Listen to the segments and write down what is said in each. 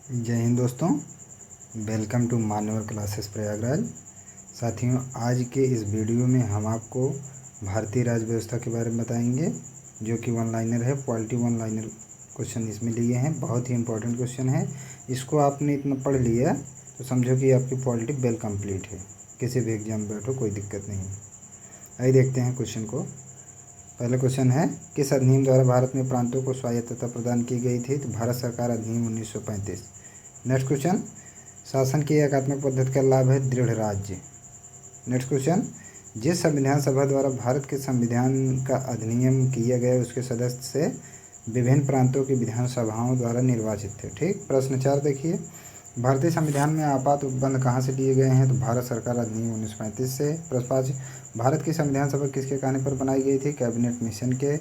जय हिंद दोस्तों, welcome to मान्यवर क्लासेस प्रयागराज। साथियों, आज के इस वीडियो में हम आपको भारतीय राज्य व्यवस्था के बारे में बताएंगे, जो कि वन लाइनर है। पॉलिटी वन लाइनर क्वेश्चन इसमें लिए हैं, बहुत ही इंपॉर्टेंट क्वेश्चन है। इसको आपने इतना पढ़ लिया तो समझो कि आपकी पॉलिटी वेल कंप्लीट है। किसी भी एग्जाम में बैठो, कोई दिक्कत नहीं। आइए देखते हैं क्वेश्चन को। पहला क्वेश्चन है, किस अधिनियम द्वारा भारत में प्रांतों को स्वायत्तता प्रदान की गई थी? तो भारत सरकार अधिनियम 1935। नेक्स्ट क्वेश्चन, शासन की एकात्मक पद्धति का लाभ है दृढ़ राज्य। नेक्स्ट क्वेश्चन, जिस संविधान सभा द्वारा भारत के संविधान का अधिनियम किया गया उसके सदस्य विभिन्न प्रांतों की विधानसभाओं द्वारा निर्वाचित थे। ठीक। प्रश्न 4 देखिए, भारतीय संविधान में आपात उपबंध कहाँ से लिए गए हैं? तो भारत सरकार अधिनियम 1935 से। प्रश्न 5, भारत की संविधान सभा किसके कहने पर बनाई गई थी? कैबिनेट मिशन के।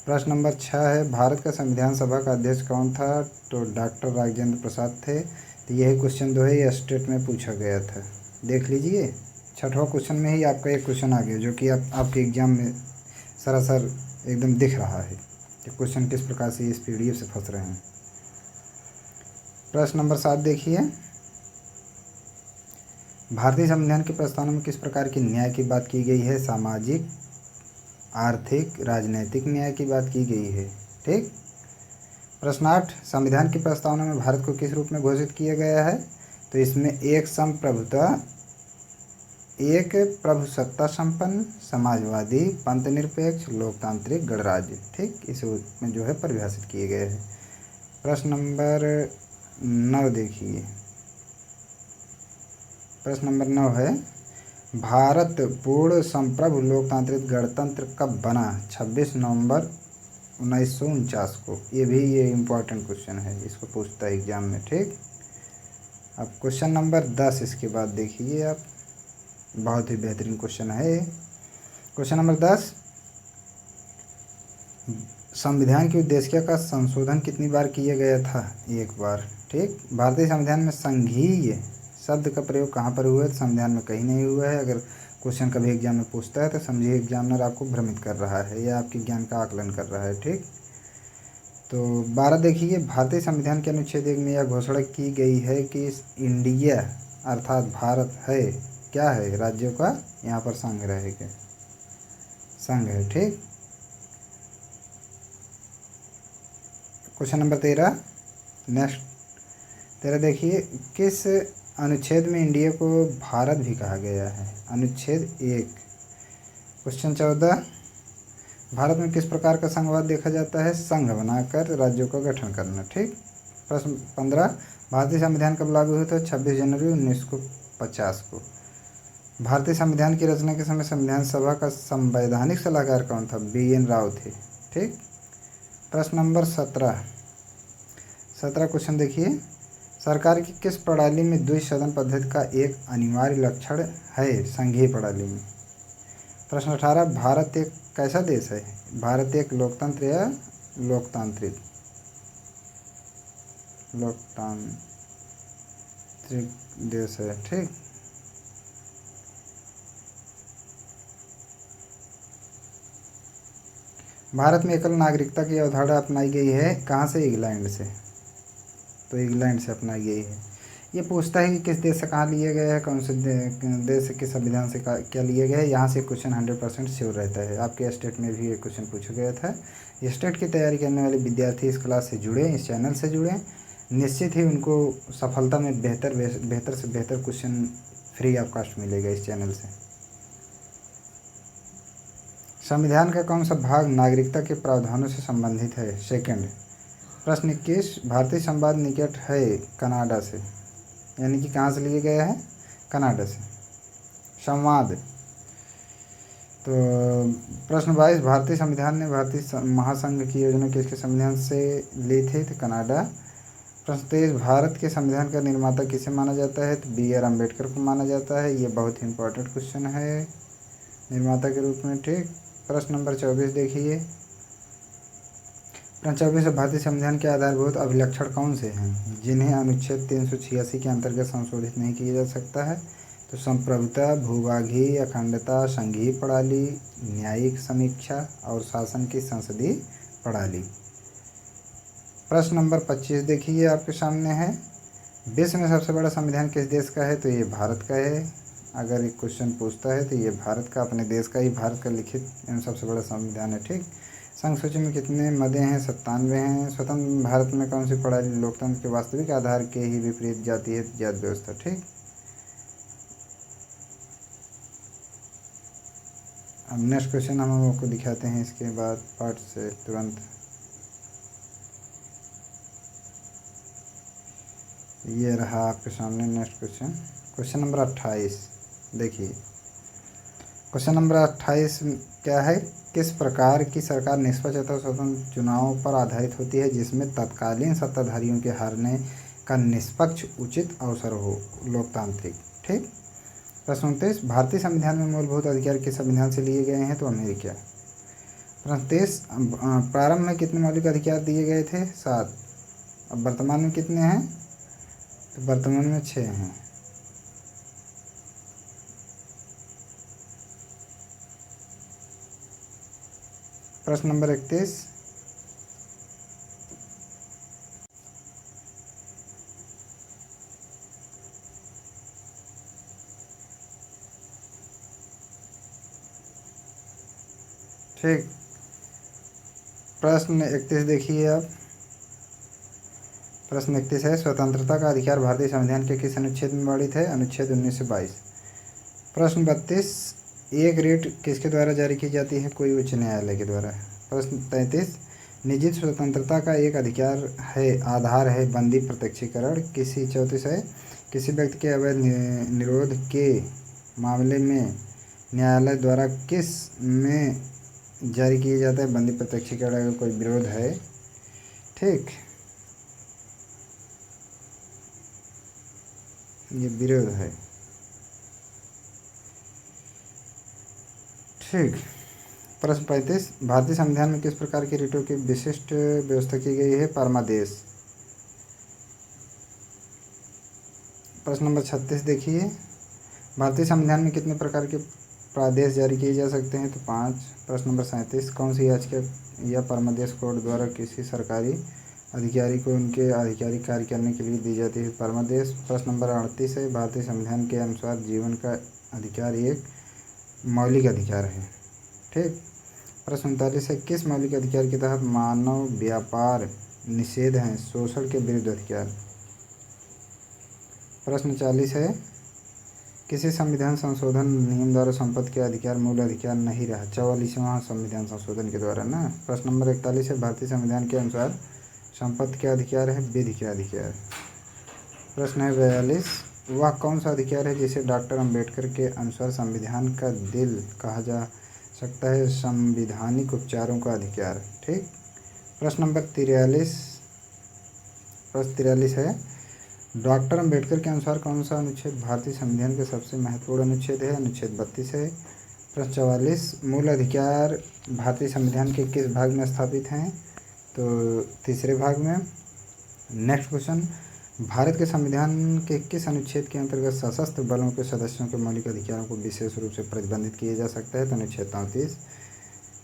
प्रश्न नंबर 6 है, भारत का संविधान सभा का अध्यक्ष कौन था? तो डॉक्टर राजेंद्र प्रसाद थे। तो यही क्वेश्चन जो है ये स्टेट में पूछा गया था, देख लीजिए। छठवां क्वेश्चन में ही आपका एक क्वेश्चन आ गया, जो कि आपके एग्जाम में सरासर एकदम दिख रहा है कि क्वेश्चन किस प्रकार से इस पीडीएफ से फंस रहे हैं। प्रश्न नंबर 7 देखिए, भारतीय संविधान के प्रस्तावना में किस प्रकार की न्याय की बात की गई है? सामाजिक, आर्थिक, राजनैतिक न्याय की बात की गई है। ठीक। प्रश्न 8, संविधान की प्रस्तावना में भारत को किस रूप में घोषित किया गया है? तो इसमें एक प्रभुसत्ता संपन्न, समाजवादी, पंथनिरपेक्ष, लोकतांत्रिक, गणराज्य। ठीक, इस रूप में जो है परिभाषित किए गए हैं। प्रश्न नंबर 9 देखिए। प्रश्न नंबर 9 है, भारत पूर्ण संप्रभु लोकतांत्रिक गणतंत्र कब बना? 26 नवंबर 1949 को। ये इम्पोर्टेंट क्वेश्चन है, इसको पूछता है एग्जाम में। ठीक। अब क्वेश्चन नंबर 10 इसके बाद देखिए आप, बहुत ही बेहतरीन क्वेश्चन है। क्वेश्चन नंबर 10, संविधान की उद्देश्य का संशोधन कितनी बार किया गया था? एक बार। ठीक। भारतीय संविधान में संघीय शब्द का प्रयोग कहाँ पर हुआ है? संविधान में कहीं नहीं हुआ है। अगर क्वेश्चन कभी एग्जाम में पूछता है तो समझिए एग्जामिनर आपको भ्रमित कर रहा है या आपके ज्ञान का आकलन कर रहा है। ठीक। तो 12 देखिए, भारतीय संविधान के अनुच्छेद 1 में यह घोषणा की गई है कि इंडिया अर्थात भारत है, क्या है? राज्यों का यहाँ पर संघ रहेगा, संघ है। ठीक। क्वेश्चन नंबर 13, नेक्स्ट 13 देखिए, किस अनुच्छेद में इंडिया को भारत भी कहा गया है? अनुच्छेद 1। क्वेश्चन 14, भारत में किस प्रकार का संघवाद देखा जाता है? संघ बनाकर राज्यों का गठन करना। ठीक। प्रश्न 15, भारतीय संविधान कब लागू हुआ था? 26 जनवरी 1950 को। भारतीय संविधान की रचना के समय संविधान सभा का संवैधानिक सलाहकार कौन था? BN राव थे। ठीक। प्रश्न नंबर 17 क्वेश्चन देखिए, सरकार की किस प्रणाली में द्विसदन पद्धति का एक अनिवार्य लक्षण है? संघीय प्रणाली में। प्रश्न 18, भारत एक कैसा देश है? भारत एक लोकतंत्र या लोकतांत्रिक देश है। ठीक। भारत में एकल नागरिकता की अवधारणा अपनाई गई है कहाँ से? इंग्लैंड से। तो इंग्लैंड से अपनाई गई है। ये पूछता है कि किस देश से कहाँ लिया गया है, कौन से देश के संविधान से क्या लिया गया है। यहाँ से क्वेश्चन 100% श्योर रहता है। आपके स्टेट में भी ये क्वेश्चन पूछा गया था। स्टेट की तैयारी करने वाले विद्यार्थी इस क्लास से जुड़े, इस चैनल से जुड़े, निश्चित ही उनको सफलता में बेहतर से बेहतर क्वेश्चन फ्री ऑफ कॉस्ट मिलेगा इस चैनल से। संविधान का कौन सा भाग नागरिकता के प्रावधानों से संबंधित है? सेकंड। प्रश्न 21, भारतीय संवाद निकट है कनाडा से, यानी कि कहाँ से लिया गया है? कनाडा से। संवाद। तो प्रश्न 22, भारतीय संविधान ने भारतीय महासंघ की योजना किसके संविधान से ली थी? तो कनाडा। प्रश्न 23, भारत के संविधान का निर्माता किसे माना जाता है? तो BR अम्बेडकर को माना जाता है। ये बहुत ही इंपॉर्टेंट क्वेश्चन है निर्माता के रूप में। ठीक। प्रश्न नंबर 24 देखिए, प्रश्न 24, भारतीय संविधान के आधारभूत अभिलक्षण कौन से हैं जिन्हें अनुच्छेद 386 के अंतर्गत संशोधित नहीं किया जा सकता है? तो संप्रभुता, भूभागीय अखंडता, संघीय प्रणाली, न्यायिक समीक्षा और शासन की संसदीय प्रणाली। प्रश्न नंबर 25 देखिए आपके सामने है, विश्व में सबसे बड़ा संविधान किस देश का है? तो ये भारत का है। अगर एक क्वेश्चन पूछता है तो ये भारत का, अपने देश का ही, भारत का लिखित एवं सबसे बड़ा संविधान है। ठीक। संघ सूची में कितने मदे हैं? 97 हैं। स्वतंत्र भारत में कौन सी प्रणाली लोकतंत्र के वास्तविक आधार के ही विपरीत जाती है? जाति व्यवस्था। ठीक। अब नेक्स्ट क्वेश्चन हम आपको दिखाते हैं इसके बाद पार्ट से तुरंत। ये रहा आपके सामने नेक्स्ट क्वेश्चन। क्वेश्चन नंबर 28 देखिए। क्वेश्चन नंबर 28 क्या है? किस प्रकार की सरकार निष्पक्ष तथा स्वतंत्र चुनावों पर आधारित होती है जिसमें तत्कालीन सत्ताधारियों के हारने का निष्पक्ष उचित अवसर हो? लोकतांत्रिक। ठीक। प्रश्न 29 भारतीय संविधान में मूलभूत अधिकार किस संविधान से लिए गए हैं? तो अमेरिका। प्रश्न 23 प्रारंभ में कितने मौलिक अधिकार दिए गए थे? 7। अब वर्तमान में कितने हैं? तो वर्तमान में 6 हैं। प्रश्न नंबर 31 ठीक। प्रश्न 31 देखिए आप। प्रश्न 31 है स्वतंत्रता का अधिकार भारतीय संविधान के किस अनुच्छेद में वर्णित है? अनुच्छेद 19 से 22। प्रश्न 32 एक रेट किसके द्वारा जारी की जाती है? कोई उच्च न्यायालय के द्वारा। प्रश्न 33 निजी स्वतंत्रता का एक अधिकार है, आधार है बंदी प्रत्यक्षीकरण। 34 है किसी व्यक्ति के अवैध निरोध के मामले में न्यायालय द्वारा किस में जारी किया जाता है? बंदी प्रत्यक्षीकरण अगर कोई विरोध है। ठीक। ये विरोध है। ठीक। प्रश्न 35 भारतीय संविधान में किस प्रकार की रिटों की विशिष्ट व्यवस्था की गई है? परमादेश। प्रश्न नंबर 36 देखिए। भारतीय संविधान में कितने प्रकार के प्रादेश जारी किए जा सकते हैं? तो 5। प्रश्न नंबर 37 कौन सी याचिका या परमादेश कोर्ट द्वारा किसी सरकारी अधिकारी को उनके आधिकारिक कार्य करने के लिए दी जाती है? परमादेश। प्रश्न नंबर 38 है भारतीय संविधान के अनुसार जीवन का अधिकार एक मौलिक अधिकार है। ठीक। प्रश्न 39 है किस मौलिक अधिकार के तहत मानव व्यापार निषेध है? शोषण के विरुद्ध अधिकार। प्रश्न 40 है किसी संविधान संशोधन नियम द्वारा संपत्ति के अधिकार मूल अधिकार नहीं रहा? 44वां संविधान संशोधन के द्वारा ना। प्रश्न नंबर 41 है भारतीय संविधान के अनुसार संपत्ति का अधिकार है विधि का अधिकार। प्रश्न है 42 वह कौन सा अधिकार है जिसे डॉक्टर अंबेडकर के अनुसार संविधान का दिल कहा जा सकता है? संवैधानिक उपचारों का अधिकार। ठीक। प्रश्न नंबर 43 प्रश्न 43 है डॉक्टर अंबेडकर के अनुसार कौन सा अनुच्छेद भारतीय संविधान के सबसे महत्वपूर्ण अनुच्छेद है? अनुच्छेद 32 है। प्रश्न 44 मूल अधिकार भारतीय संविधान के किस भाग में स्थापित हैं? तो तीसरे भाग में। नेक्स्ट क्वेश्चन भारत के संविधान के किस अनुच्छेद के अंतर्गत सशस्त्र बलों के सदस्यों के मौलिक अधिकारों को विशेष रूप से प्रतिबंधित किया जा सकता है? तो अनुच्छेद 33।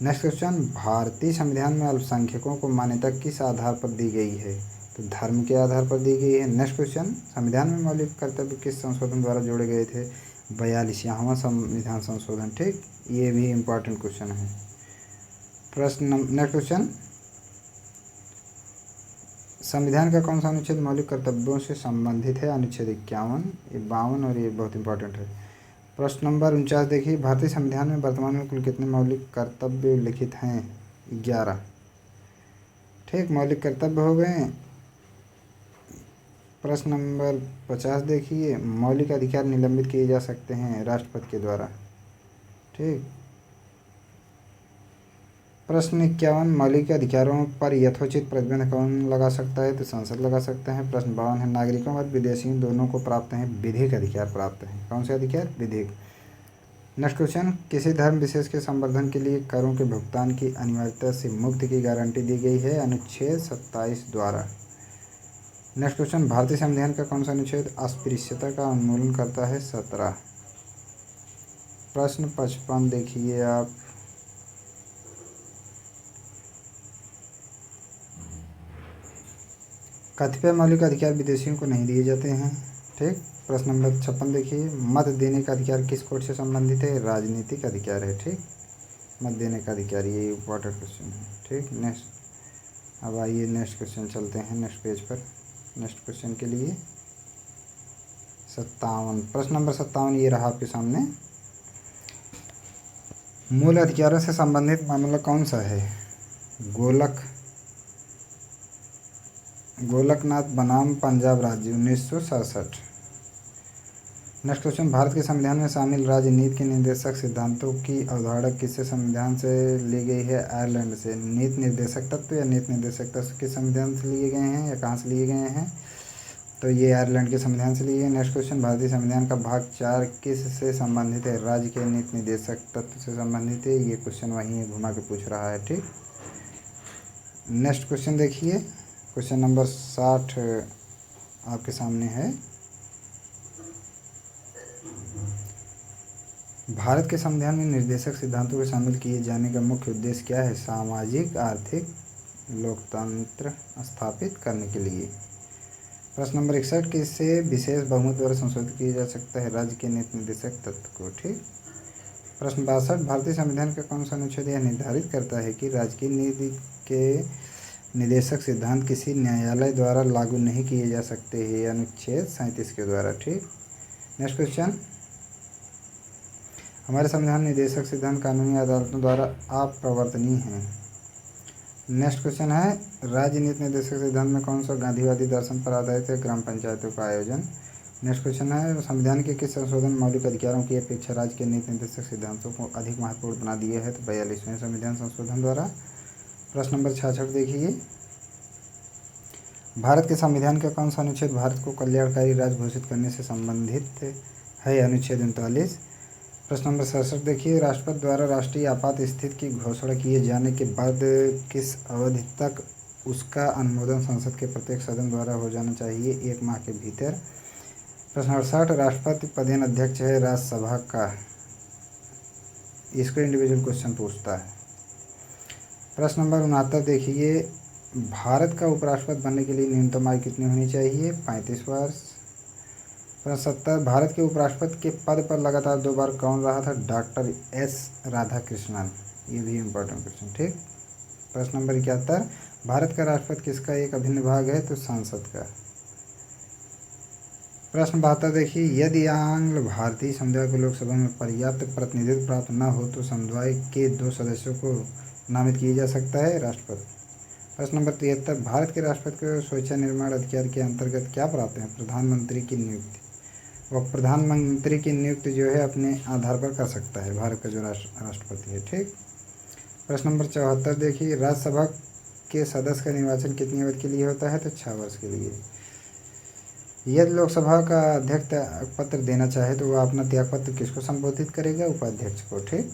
नेक्स्ट क्वेश्चन भारतीय संविधान में अल्पसंख्यकों को मान्यता किस आधार पर दी गई है? तो धर्म के आधार पर दी गई है। नेक्स्ट क्वेश्चन संविधान में मौलिक कर्तव्य किस संशोधन द्वारा जोड़े गए थे? 42वां संविधान संशोधन। ठीक। ये भी इम्पोर्टेंट क्वेश्चन है। प्रश्न नेक्स्ट क्वेश्चन संविधान का कौन सा अनुच्छेद मौलिक कर्तव्यों से संबंधित है? अनुच्छेद 51, ये 52 और ये बहुत इंपॉर्टेंट है। प्रश्न नंबर 49 देखिए भारतीय संविधान में वर्तमान में कुल कितने मौलिक कर्तव्य उल्लिखित हैं? 11। ठीक। मौलिक कर्तव्य हो गए। प्रश्न नंबर 50 देखिए मौलिक अधिकार निलंबित किए जा सकते हैं राष्ट्रपति के द्वारा। ठीक। प्रश्न 51 मौलिक अधिकारों पर यथोचित प्रतिबंध कौन लगा सकता है? तो संसद लगा सकते हैं। प्रश्न 52 है नागरिकों और विदेशियों दोनों को प्राप्त है विधिक अधिकार प्राप्त है। कौन से अधिकार? विधिक। नेक्स्ट क्वेश्चन किसी धर्म विशेष के संवर्धन के लिए करों के भुगतान की अनिवार्यता से मुक्ति की गारंटी दी गई है? अनुच्छेद 27 द्वारा। नेक्स्ट क्वेश्चन भारतीय संविधान का कौन सा अनुच्छेद अस्पृश्यता का उन्मूलन करता है? 17। प्रश्न 55 देखिए आप। कतिपय मौलिक अधिकार विदेशियों को नहीं दिए जाते हैं। ठीक। प्रश्न नंबर 56 देखिए, मत देने का अधिकार किस कोड से संबंधित है? राजनीतिक अधिकार है। ठीक, मत देने का अधिकार, ये इम्पोर्टेंट क्वेश्चन है। ठीक, नेक्स्ट। अब आइए नेक्स्ट क्वेश्चन चलते हैं नेक्स्ट पेज पर। नेक्स्ट क्वेश्चन के लिए 57, प्रश्न नंबर 57 ये रहा आपके सामने। मूल अधिकारों से संबंधित मामला कौन सा है? गोलकनाथ बनाम पंजाब राज्य 1967। नेक्स्ट क्वेश्चन, भारत के संविधान में शामिल राजनीति के निर्देशक सिद्धांतों की अवधारणा किससे संविधान से ली गई है? आयरलैंड से। नीति निर्देशक तत्व या नीति निर्देशक तत्व के संविधान से लिए गए हैं या कहाँ से लिए गए हैं? तो ये आयरलैंड के संविधान से लिए गए। नेक्स्ट क्वेश्चन, भारतीय संविधान का भाग 4 किस से संबंधित है? राज्य के नीति निर्देशक तत्व से संबंधित है। ये क्वेश्चन वहीं घुमा के पूछ रहा है। ठीक, नेक्स्ट क्वेश्चन देखिए, क्वेश्चन नंबर 60 आपके सामने है। भारत के संविधान में निर्देशक सिद्धांतों को शामिल किए जाने का मुख्य उद्देश्य क्या है? सामाजिक आर्थिक लोकतंत्र स्थापित करने के लिए। प्रश्न नंबर 61, किससे विशेष बहुमत द्वारा संशोधित किया जा सकता है? राज्य के नीति निर्देशक तत्व को। ठीक। प्रश्न 62, भारतीय संविधान का कौन सा अनुच्छेद यह निर्धारित करता है कि राज्य की नीति के निर्देशक सिद्धांत किसी न्यायालय द्वारा लागू नहीं किए जा सकते हैं? अनुच्छेद 37 के द्वारा। ठीक। नेक्स्ट क्वेश्चन, हमारे संविधान निर्देशक सिद्धांत कानूनी अदालतों द्वारा अप्रवर्तनीय हैं। नेक्स्ट क्वेश्चन है, राज्य नीति निर्देशक सिद्धांत में कौन सा गांधीवादी दर्शन पर आधारित है? ग्राम पंचायतों का आयोजन। नेक्स्ट क्वेश्चन है, संविधान के किस संशोधन मौलिक अधिकारों की अपेक्षा राज्य के नीति निर्देशक सिद्धांतों को अधिक महत्वपूर्ण बना दिया है? तो 42वें संविधान संशोधन द्वारा। प्रश्न नंबर 66 देखिए, भारत के संविधान का कौन सा अनुच्छेद भारत को कल्याणकारी राज्य घोषित करने से संबंधित है? अनुच्छेद 39। प्रश्न नंबर 67 देखिए, राष्ट्रपति द्वारा राष्ट्रीय आपात स्थिति की घोषणा किए जाने के बाद किस अवधि तक उसका अनुमोदन संसद के प्रत्येक सदन द्वारा हो जाना चाहिए? 1 माह के भीतर। प्रश्न 68, राष्ट्रपति पदेन अध्यक्ष है राज्यसभा का। इसको इंडिविजुअल क्वेश्चन पूछता है। प्रश्न नंबर 69 देखिए, भारत का उपराष्ट्रपति बनने के लिए न्यूनतम आयु कितनी होनी चाहिए? 35 वर्ष। प्रश्न 70, भारत के उपराष्ट्रपति के पद पर लगातार 2 बार कौन रहा था? Doctor S Radhakrishnan. ये भी इम्पोर्टेंट क्वेश्चन। ठीक। प्रश्न नंबर 71, भारत का राष्ट्रपति किसका एक अभिन्न भाग है? तो संसद का। प्रश्न 72 देखिए, यदि आंग्ल भारतीय समुदाय को लोकसभा में पर्याप्त प्रतिनिधित्व प्राप्त न हो तो समुदाय के 2 सदस्यों को नामित किया जा सकता है? राष्ट्रपति। प्रश्न नंबर 73, भारत के राष्ट्रपति को स्वेच्छा निर्माण अधिकार के अंतर्गत क्या प्राप्त है? प्रधानमंत्री की नियुक्ति। वह प्रधानमंत्री की नियुक्ति जो है अपने आधार पर कर सकता है, भारत का जो राष्ट्रपति है। ठीक। प्रश्न नंबर 74 देखिए, राज्यसभा के सदस्य का निर्वाचन कितनी अवधि के लिए होता है? तो 6 वर्ष के लिए। यदि लोकसभा का अध्यक्ष त्याग पत्र देना चाहे तो वह अपना त्याग पत्र किसको संबोधित करेगा? उपाध्यक्ष को। ठीक।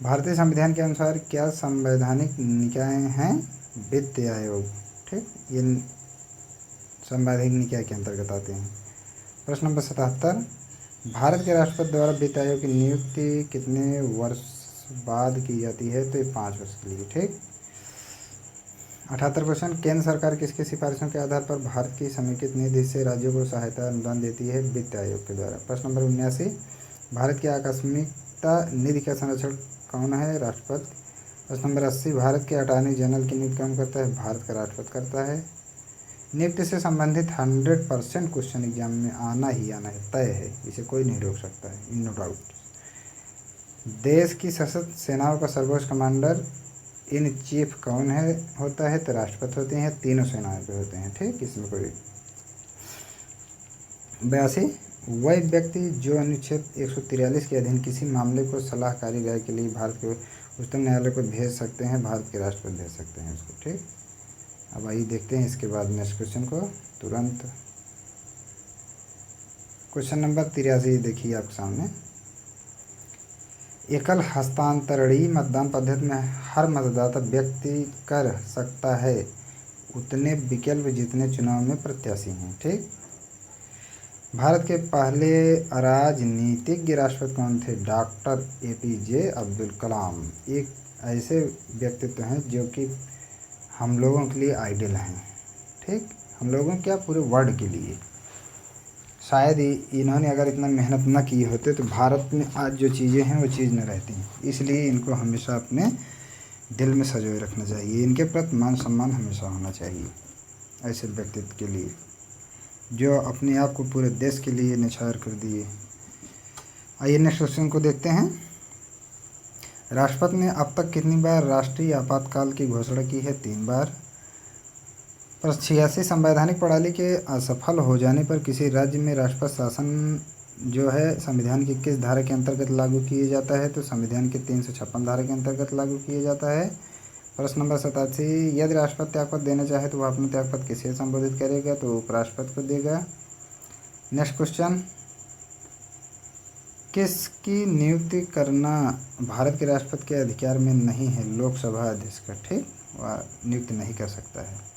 भारतीय संविधान के अनुसार क्या संवैधानिक निकाय हैं? वित्त आयोग। ठीक, ये संवैधानिक निकाय के अंतर्गत आते हैं। प्रश्न नंबर 77, भारत के राष्ट्रपति द्वारा वित्त आयोग की नियुक्ति कितने वर्ष बाद की जाती है? तो ये 5 वर्ष के लिए। ठीक। 78 क्वेश्चन, केंद्र सरकार किसकी सिफारिशों के आधार पर भारत की समेकित निधि से राज्यों को सहायता अनुदान देती है? वित्त आयोग के द्वारा। प्रश्न नंबर 79, भारत की आकस्मिकता निधि का संरक्षण कौन है? राष्ट्रपति। प्रश्न नंबर 80, भारत के अटॉर्नी जनरल की नियुक्ति कौन करता है? भारत का राष्ट्रपति करता है। नियुक्ति से संबंधित 100% क्वेश्चन एग्जाम में आना ही आना है, तय है, इसे कोई नहीं रोक सकता है, इन नो डाउट। देश की सशस्त्र सेनाओं का सर्वोच्च कमांडर इन चीफ कौन है होता है? तो राष्ट्रपति होते हैं। तीनों सेनाओं पे होते हैं। ठीक, इसमें कोई। 82, वह व्यक्ति जो अनुच्छेद 143 के अधीन किसी मामले को सलाहकारी राय के लिए भारत के उच्चतम न्यायालय को भेज सकते हैं? भारत के राष्ट्रपति भेज सकते हैं उसको। ठीक। अब आइए देखते हैं इसके बाद नेक्स्ट क्वेश्चन को तुरंत। क्वेश्चन नंबर 83 देखिए आपके सामने, एकल हस्तांतरणीय मतदान पद्धति में हर मतदाता व्यक्ति कर सकता है उतने विकल्प जितने चुनाव में प्रत्याशी हैं। ठीक। भारत के पहले राजनीतिज्ञ राष्ट्रपति कौन थे? Doctor APJ Abdul Kalam. एक ऐसे व्यक्तित्व हैं जो कि हम लोगों के लिए आइडियल हैं। ठीक, हम लोगों क्या पूरे वर्ल्ड के लिए। शायद इन्होंने अगर इतना मेहनत न की होते तो भारत में आज जो चीज़ें हैं वो चीज़ न रहती। इसलिए इनको हमेशा अपने दिल में संजोए रखना चाहिए। इनके प्रति मान सम्मान हमेशा होना चाहिए ऐसे व्यक्तित्व के लिए जो अपने आप को पूरे देश के लिए निछावर कर दिए। आइए नेक्स्ट क्वेश्चन को देखते हैं। राष्ट्रपति ने अब तक कितनी बार राष्ट्रीय आपातकाल की घोषणा की है? 3 बार। 86 संवैधानिक प्रणाली के असफल हो जाने पर किसी राज्य में राष्ट्रपति शासन जो है संविधान की किस धारा के अंतर्गत लागू किया जाता है? तो संविधान के 356 धारा के अंतर्गत लागू किया जाता है। प्रश्न नंबर 87, यदि राष्ट्रपति त्यागपत्र देना चाहे तो वह अपना त्यागपत्र किसे संबोधित करेगा? तो उपराष्ट्रपति को देगा। नेक्स्ट क्वेश्चन, किसकी नियुक्ति करना भारत के राष्ट्रपति के अधिकार में नहीं है? लोकसभा अध्यक्ष का, ठीक, वह नियुक्त नहीं कर सकता है।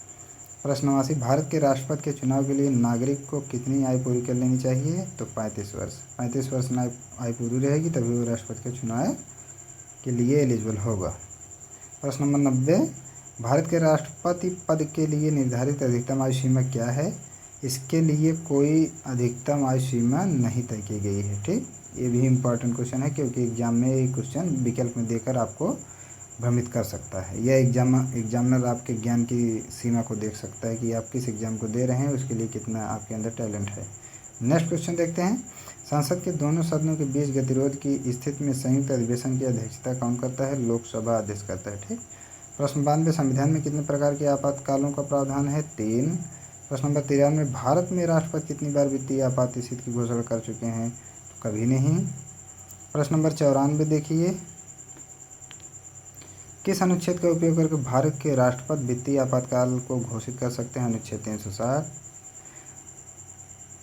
प्रश्न 89, भारत के राष्ट्रपति के चुनाव के लिए नागरिक को कितनी आयु पूरी कर लेनी चाहिए? तो 35 वर्ष। 35 वर्ष में आयु पूरी रहेगी तभी वो राष्ट्रपति के चुनाव के लिए एलिजिबल होगा। प्रश्न नंबर 90, भारत के राष्ट्रपति पद के लिए निर्धारित अधिकतम आयु सीमा क्या है? इसके लिए कोई अधिकतम आयु सीमा नहीं तय की गई है, ठीक। ये भी इम्पॉर्टेंट क्वेश्चन है क्योंकि एग्जाम में ये क्वेश्चन विकल्प में देकर आपको भ्रमित कर सकता है। यह एग्जामिनर आपके ज्ञान की सीमा को देख सकता है कि आप किस एग्जाम को दे रहे हैं, उसके लिए कितना आपके अंदर टैलेंट है। नेक्स्ट क्वेश्चन देखते हैं। संसद के दोनों सदनों के बीच गतिरोध की स्थिति में संयुक्त अधिवेशन की अध्यक्षता कौन करता है? लोकसभा अध्यक्ष करता है, ठीक। प्रश्न 92, संविधान में कितने प्रकार के आपातकालों का प्रावधान है? 3। प्रश्न नंबर 93, भारत में राष्ट्रपति कितनी बार वित्तीय आपात स्थिति की घोषणा कर चुके हैं? तो कभी नहीं। प्रश्न नंबर 94 देखिए, किस अनुच्छेद का उपयोग करके भारत के राष्ट्रपति वित्तीय आपातकाल को घोषित कर सकते हैं? अनुच्छेद 360।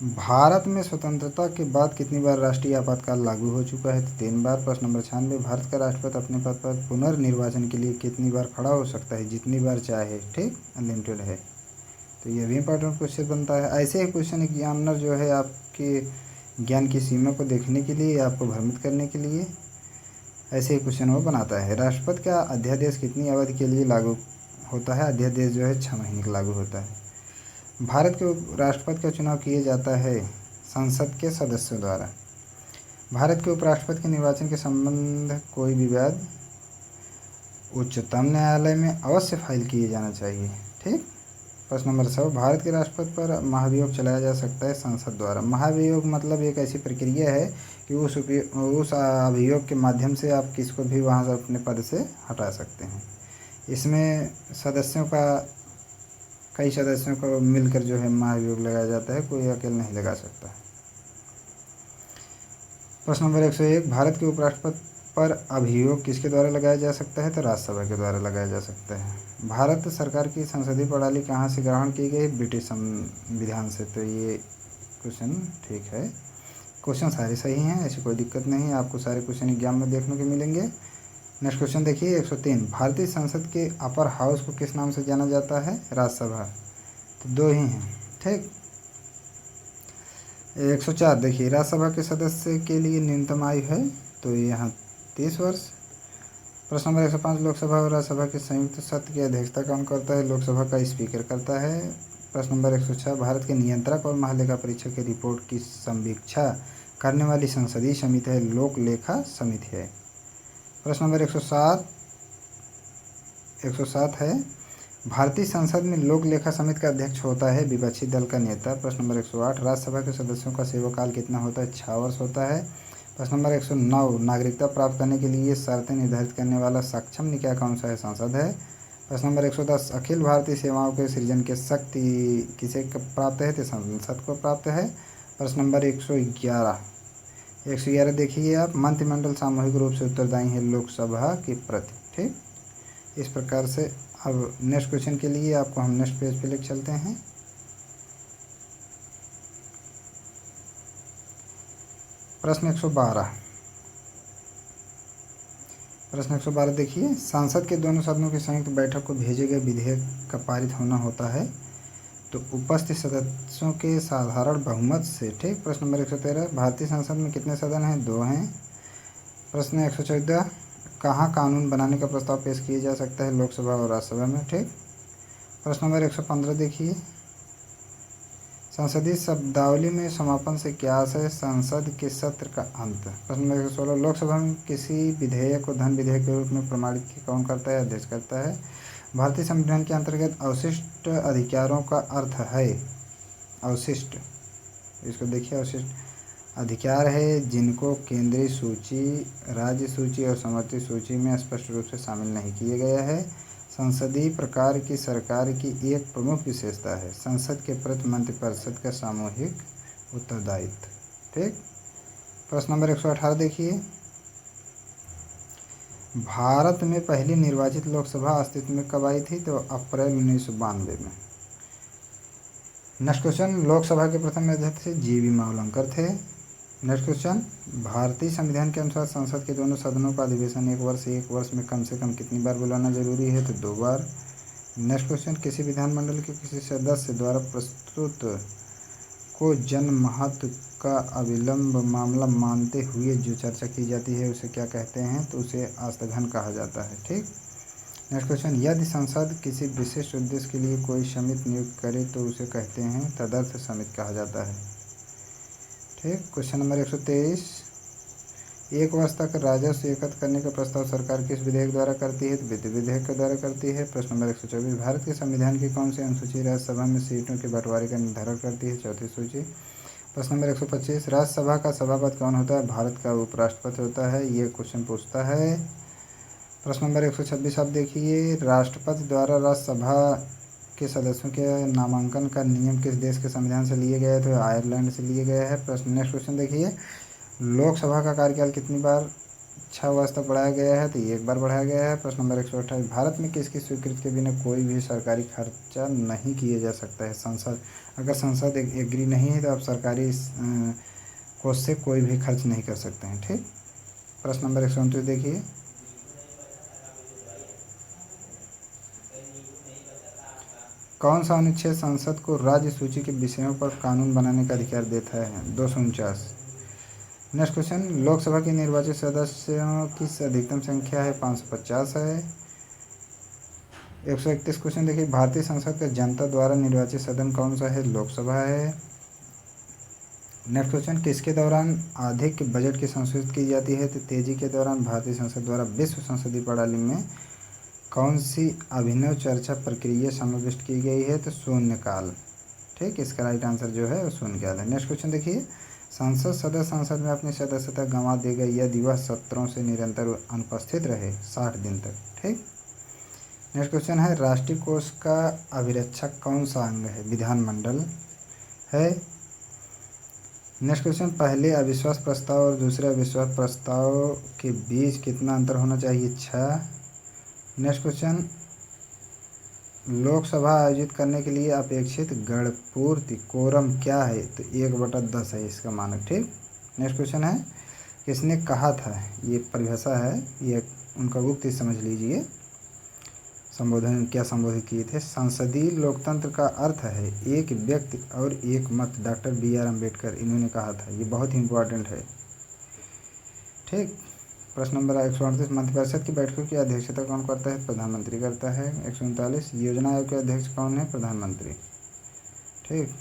भारत में स्वतंत्रता के बाद कितनी बार राष्ट्रीय आपातकाल लागू हो चुका है? तो 3 बार। प्रश्न नंबर 96, भारत का राष्ट्रपति अपने पद पर पुनर्निर्वाचन के लिए कितनी बार खड़ा हो सकता है? जितनी बार चाहे, ठीक, अनलिमिटेड है। तो ये भी इंपॉर्टेंट क्वेश्चन बनता है। ऐसे ही क्वेश्चन एग्जामिनर जो है आपके ज्ञान की सीमा को देखने के लिए, आपको भ्रमित करने के लिए ऐसे ही क्वेश्चन वो बनाता है। राष्ट्रपति का अध्यादेश कितनी अवधि के लिए लागू होता है? अध्यादेश जो है 6 महीने का लागू होता है। भारत के राष्ट्रपति का चुनाव किया जाता है संसद के सदस्यों द्वारा। भारत के उपराष्ट्रपति के निर्वाचन के संबंध कोई विवाद उच्चतम न्यायालय में अवश्य फाइल किए जाना चाहिए, ठीक। प्रश्न नंबर 100, भारत के राष्ट्रपति पर महाभियोग चलाया जा सकता है संसद द्वारा। महाभियोग मतलब एक ऐसी प्रक्रिया है कि उस अभियोग के माध्यम से आप किसको भी वहाँ से अपने पद से हटा सकते हैं। इसमें कई सदस्यों को मिलकर जो है महाभियोग लगाया जाता है, कोई अकेले नहीं लगा सकता। प्रश्न नंबर 101, भारत के उपराष्ट्रपति पर अभियोग किसके द्वारा लगाया जा सकता है? तो राज्यसभा के द्वारा लगाया जा सकता है। भारत सरकार की संसदीय प्रणाली कहाँ से ग्रहण की गई? ब्रिटिश संविधान से। तो ये क्वेश्चन ठीक है। क्वेश्चन सारे सही हैं, ऐसी कोई दिक्कत नहीं है। आपको सारे क्वेश्चन एग्जाम में देखने को मिलेंगे। नेक्स्ट क्वेश्चन देखिए 103, भारतीय संसद के अपर हाउस को किस नाम से जाना जाता है? राज्यसभा। तो 2 ही हैं, ठीक। 104 देखिए, राज्यसभा के सदस्य के लिए न्यूनतम आयु है? तो यहाँ 30 वर्ष। प्रश्न नंबर 105, लोकसभा और राज्यसभा के संयुक्त सत्र की अध्यक्षता कौन करता है? लोकसभा का स्पीकर करता है। प्रश्न नंबर 106, भारत के नियंत्रक और महालेखा परीक्षक की रिपोर्ट की समीक्षा करने वाली संसदीय समिति है? लोक लेखा समिति है। प्रश्न नंबर 107 है, भारतीय संसद में लोक लेखा समिति का अध्यक्ष होता है विपक्षी दल का नेता। प्रश्न नंबर 108, राज्यसभा के सदस्यों का सेवाकाल कितना होता है? 6 वर्ष होता है। प्रश्न नंबर 109, नागरिकता प्राप्त करने के लिए शर्तें निर्धारित करने वाला सक्षम निकाय कौन सा है? संसद है। प्रश्न नंबर 110, अखिल भारतीय सेवाओं के सृजन की शक्ति किसे प्राप्त है? तो संसद को प्राप्त है। प्रश्न नंबर 111 देखिए आप, मंत्रिमंडल सामूहिक रूप से उत्तरदायी है लोकसभा के प्रति, ठीक। इस प्रकार से अब नेक्स्ट क्वेश्चन के लिए आपको हम नेक्स्ट पेज पे लेकर चलते हैं। प्रश्न 112 देखिए, संसद के दोनों सदनों की संयुक्त बैठक को भेजे गए विधेयक का पारित होना होता है तो उपस्थित सदस्यों के साधारण बहुमत से, ठीक। प्रश्न नंबर 113, भारतीय संसद में कितने सदन हैं? 2 हैं। प्रश्न 114, कहाँ कानून बनाने का प्रस्ताव पेश किया जा सकता है? लोकसभा और राज्यसभा में, ठीक। प्रश्न नंबर 115 देखिए, संसदीय शब्दावली में समापन से क्या आशय है? संसद के सत्र का अंत। प्रश्न नंबर 16, लोकसभा में किसी विधेयक को धन विधेयक के रूप में प्रमाणित कौन करता है? अध्यक्ष करता है। भारतीय संविधान के अंतर्गत अवशिष्ट अधिकारों का अर्थ है अवशिष्ट, इसको देखिए, अवशिष्ट अधिकार है जिनको केंद्रीय सूची, राज्य सूची और समवर्ती सूची में स्पष्ट रूप से शामिल नहीं किया गया है। संसदीय प्रकार की सरकार की एक प्रमुख विशेषता है संसद के प्रति मंत्रिपरिषद का सामूहिक उत्तरदायित्व। ठीक। प्रश्न नंबर 118 देखिए, भारत में पहली निर्वाचित लोकसभा अस्तित्व में कब आई थी? तो अप्रैल 1992 में। नेक्स्ट क्वेश्चन, लोकसभा के प्रथम अध्यक्ष जीवी मावलंकर थे। नेक्स्ट क्वेश्चन, भारतीय संविधान के अनुसार संसद के दोनों सदनों का अधिवेशन एक वर्ष में कम से कम कितनी बार बुलाना जरूरी है? तो 2 बार। नेक्स्ट क्वेश्चन, किसी विधानमंडल के किसी सदस्य द्वारा प्रस्तुत को जन महत्व का अविलंब मामला मानते हुए जो चर्चा की जाती है उसे क्या कहते हैं? तो उसे आस्थगन कहा जाता है। ठीक। नेक्स्ट क्वेश्चन, यदि संसद किसी विशिष्ट उद्देश्य के लिए कोई समिति नियुक्त करे तो उसे कहते हैं तदर्थ समिति कहा जाता है। ठीक। क्वेश्चन नंबर 123, एक वर्ष तक राजस्व एकत्र करने का प्रस्ताव सरकार किस विधेयक द्वारा करती है? तो वित्त विधेयक के द्वारा करती है। प्रश्न नंबर 124, भारत के संविधान की कौन सी अनुसूची राज्यसभा में सीटों के बंटवारे का निर्धारण करती है? चौथी सूची। प्रश्न नंबर 125, राज्यसभा का सभापति कौन होता है? भारत का उपराष्ट्रपति होता है। ये क्वेश्चन पूछता है। प्रश्न नंबर 126 आप देखिए, राष्ट्रपति द्वारा राज्यसभा के सदस्यों के नामांकन का नियम किस देश के संविधान से लिए गए हैं? तो आयरलैंड से लिए गए हैं। प्रश्न नेक्स्ट क्वेश्चन देखिए, लोकसभा का कार्यकाल कितनी बार 6 वर्ष तक बढ़ाया गया है? तो 1 बार बढ़ाया गया है। प्रश्न नंबर 128, भारत में किसकी स्वीकृति के बिना कोई भी सरकारी खर्चा नहीं किया जा सकता है? संसद, अगर संसद एग्री नहीं है तो आप सरकारी कोष से कोई भी खर्च नहीं कर सकते हैं। ठीक। प्रश्न नंबर 129 देखिए, कौन सा अनुच्छेद संसद को राज्य सूची के विषयों पर कानून बनाने का अधिकार देता है? 249। नेक्स्ट क्वेश्चन, लोकसभा के निर्वाचित सदस्यों की अधिकतम संख्या है 550 है। 131 क्वेश्चन देखिए, भारतीय संसद का जनता द्वारा निर्वाचित सदन कौन सा है? लोकसभा है। नेक्स्ट क्वेश्चन, किसके दौरान अधिक बजट की संशोधित की जाती है? तो तेजी के दौरान भारतीय संसद द्वारा विश्व संसदीय प्रणाली में कौन सी अभिनव चर्चा प्रक्रिया समाविष्ट की गई है? तो शून्यकाल। ठीक। इसका राइट आंसर जो है वो शून्यकाल है। नेक्स्ट क्वेश्चन देखिए, संसद सदस्य संसद में अपनी सदस्यता गंवा देगा यदि वह सत्रों से निरंतर अनुपस्थित रहे 60 दिन तक। ठीक। नेक्स्ट क्वेश्चन है, राष्ट्रीय कोष का अभिरक्षक कौन सा अंग है? विधानमंडल है। नेक्स्ट क्वेश्चन, पहले अविश्वास प्रस्ताव और दूसरे अविश्वास प्रस्ताव के बीच कितना अंतर होना चाहिए? 6। नेक्स्ट क्वेश्चन, लोकसभा आयोजित करने के लिए अपेक्षित गणपूर्ति कोरम क्या है? तो 1/10 है इसका मानक। ठीक। नेक्स्ट क्वेश्चन है, किसने कहा था? ये परिभाषा है, ये उनका उक्ति समझ लीजिए। संबोधन क्या संबोधित किए थे? संसदीय लोकतंत्र का अर्थ है एक व्यक्ति और एक मत, डॉक्टर BR अम्बेडकर इन्होंने कहा था। ये बहुत ही इंपॉर्टेंट है। ठीक। प्रश्न नंबर 138, मंत्रिपरिषद की बैठकों की अध्यक्षता कौन करता है? प्रधानमंत्री करता है। 139, योजना आयोग के अध्यक्ष कौन है? प्रधानमंत्री। ठीक।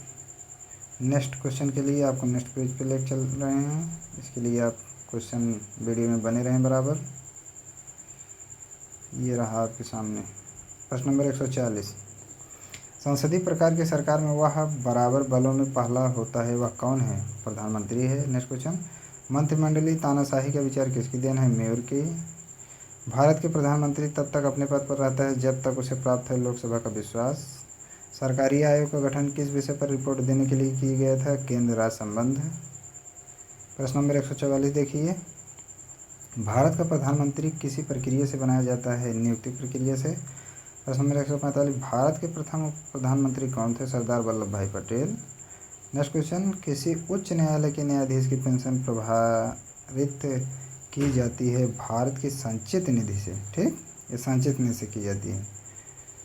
नेक्स्ट क्वेश्चन के लिए आपको नेक्स्ट पेज पे ले चल रहे हैं, इसके लिए आप क्वेश्चन वीडियो में बने रहें बराबर। ये रहा आपके सामने प्रश्न नंबर 140, संसदीय प्रकार की सरकार में वह बराबर बलों में पहला होता है, वह कौन है? प्रधानमंत्री है। नेक्स्ट क्वेश्चन, मंत्रिमंडलीय तानाशाही का विचार किसकी देन है? मेयर की। भारत के प्रधानमंत्री तब तक अपने पद पर रहता है जब तक उसे प्राप्त है लोकसभा का विश्वास। सरकारी आयोग का गठन किस विषय पर रिपोर्ट देने के लिए किया गया था? केंद्र राज्य संबंध। प्रश्न नंबर 144 देखिए, भारत का प्रधानमंत्री किसी प्रक्रिया से बनाया जाता है? नियुक्ति प्रक्रिया से। प्रश्न नंबर 145, भारत के प्रथम प्रधानमंत्री कौन थे? सरदार वल्लभ भाई पटेल। नेक्स्ट क्वेश्चन, किसी उच्च न्यायालय के न्यायाधीश की पेंशन प्रभावित की जाती है भारत की संचित निधि से। ठीक, ये संचित निधि से की जाती है।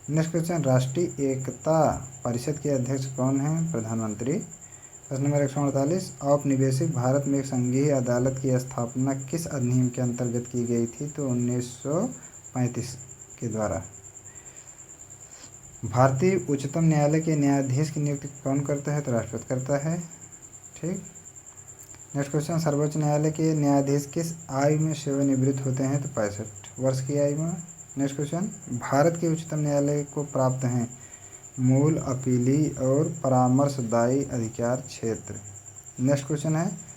नेक्स्ट क्वेश्चन, राष्ट्रीय एकता परिषद के अध्यक्ष कौन है? प्रधानमंत्री। प्रश्न नंबर 148, औपनिवेशिक भारत में एक संघीय अदालत की स्थापना किस अधिनियम के अंतर्गत की गई थी? तो 1935 के द्वारा। भारतीय उच्चतम न्यायालय के न्यायाधीश की नियुक्ति कौन करता है? तो राष्ट्रपति करता है। ठीक। नेक्स्ट क्वेश्चन, सर्वोच्च न्यायालय के न्यायाधीश किस आयु में सेवानिवृत्त होते हैं? तो 65 वर्ष की आयु में। नेक्स्ट क्वेश्चन, भारत के उच्चतम न्यायालय को प्राप्त हैं मूल, अपीली और परामर्शदायी अधिकार क्षेत्र। नेक्स्ट क्वेश्चन है,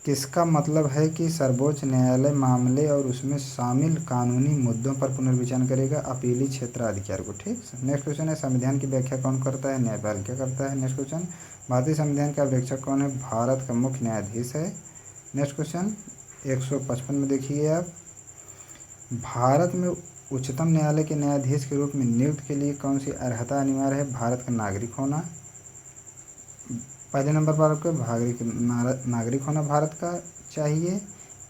किसका मतलब है कि सर्वोच्च न्यायालय मामले और उसमें शामिल कानूनी मुद्दों पर पुनर्विचार करेगा? अपीली क्षेत्राधिकार को। ठीक। नेक्स्ट क्वेश्चन है, संविधान की व्याख्या कौन करता है? न्यायपालिका करता है। नेक्स्ट क्वेश्चन, भारतीय संविधान का अपेक्षक कौन है? भारत का मुख्य न्यायाधीश है। नेक्स्ट क्वेश्चन 155 में देखिए आप, भारत में उच्चतम न्यायालय के न्यायाधीश के रूप में नियुक्त के लिए कौन सी अर्हता अनिवार्य है? भारत का नागरिक होना। पहले नंबर पर आपको नागरिक होना भारत का चाहिए।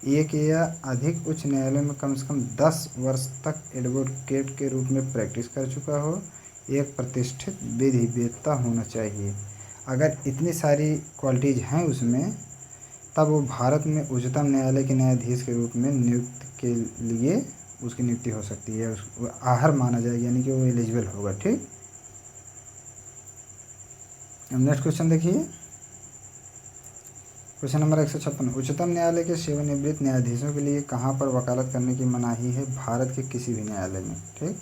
एक या अधिक उच्च न्यायालय में कम से कम 10 वर्ष तक एडवोकेट के रूप में प्रैक्टिस कर चुका हो। एक प्रतिष्ठित विधिवेत्ता होना चाहिए। अगर इतनी सारी क्वालिटीज़ हैं उसमें, तब वो भारत में उच्चतम न्यायालय के न्यायाधीश के रूप में नियुक्त के लिए उसकी नियुक्ति हो सकती है, उसको आहर माना जाएगा, यानी कि वो एलिजिबल होगा। ठीक। अब नेक्स्ट क्वेश्चन देखिए, क्वेश्चन नंबर 156, उच्चतम न्यायालय के सेवानिवृत्त न्यायाधीशों के लिए कहाँ पर वकालत करने की मनाही है? भारत के किसी भी न्यायालय में। ठीक।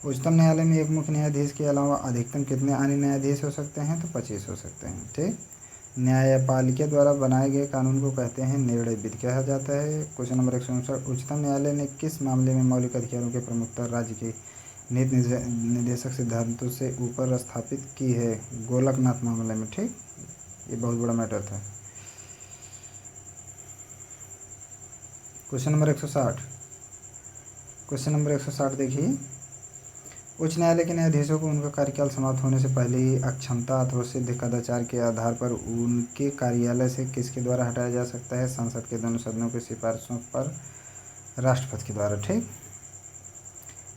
उच्चतम न्यायालय में एक मुख्य न्यायाधीश के अलावा अधिकतम कितने अन्य न्यायाधीश हो सकते हैं? तो 25 हो सकते हैं। ठीक। न्यायपालिका द्वारा बनाए गए कानून को कहते हैं निर्णय विधि कहा जाता है। क्वेश्चन नंबर 159, उच्चतम न्यायालय ने किस मामले में मौलिक अधिकारों के प्रमुखता राज्य के नीति निर्देशक सिद्धांतों से ऊपर स्थापित की है? गोलकनाथ मामले में। ठीक। ये बहुत बड़ा मैटर था। क्वेश्चन नंबर 160, क्वेश्चन नंबर 160 देखिए, उच्च न्यायालय के न्यायाधीशों को उनका कार्यकाल समाप्त होने से पहले ही अक्षमता अथवा सिद्ध कदाचार के आधार पर उनके कार्यालय से किसके द्वारा हटाया जा सकता है? संसद के दोनों सदनों की सिफारिशों पर राष्ट्रपति के द्वारा। ठीक।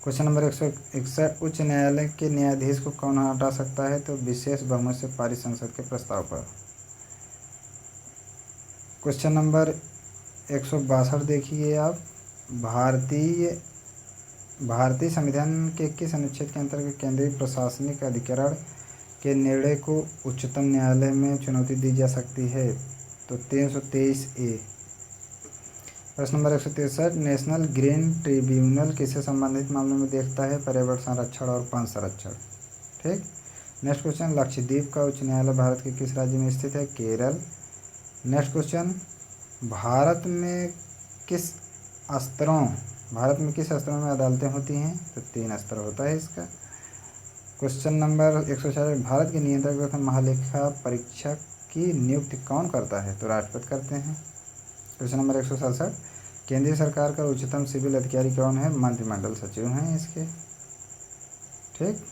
क्वेश्चन नंबर 161, उच्च न्यायालय के न्यायाधीश को कौन हटा सकता है? तो विशेष बहुमत से पारित संसद के प्रस्ताव पर। क्वेश्चन नंबर 162 देखिए आप, भारतीय संविधान के किस अनुच्छेद के अंतर्गत केंद्रीय प्रशासनिक अधिकरण के निर्णय को उच्चतम न्यायालय में चुनौती दी जा सकती है? तो 323A। प्रश्न नंबर 163, नेशनल ग्रीन ट्रिब्यूनल किससे संबंधित मामलों में देखता है? पर्यावरण संरक्षण और वन संरक्षण। ठीक। नेक्स्ट क्वेश्चन, लक्षद्वीप का उच्च न्यायालय भारत के किस राज्य में स्थित है? केरल। नेक्स्ट क्वेश्चन, भारत में किस स्तरों में अदालतें होती हैं? तो 3 स्तर होता है इसका। क्वेश्चन नंबर 166, भारत के नियंत्रक तथा महालेखा परीक्षक की नियुक्ति कौन करता है? तो राष्ट्रपति करते हैं। क्वेश्चन नंबर 167, केंद्रीय सरकार का उच्चतम सिविल अधिकारी कौन है? मंत्रिमंडल सचिव हैं इसके। ठीक।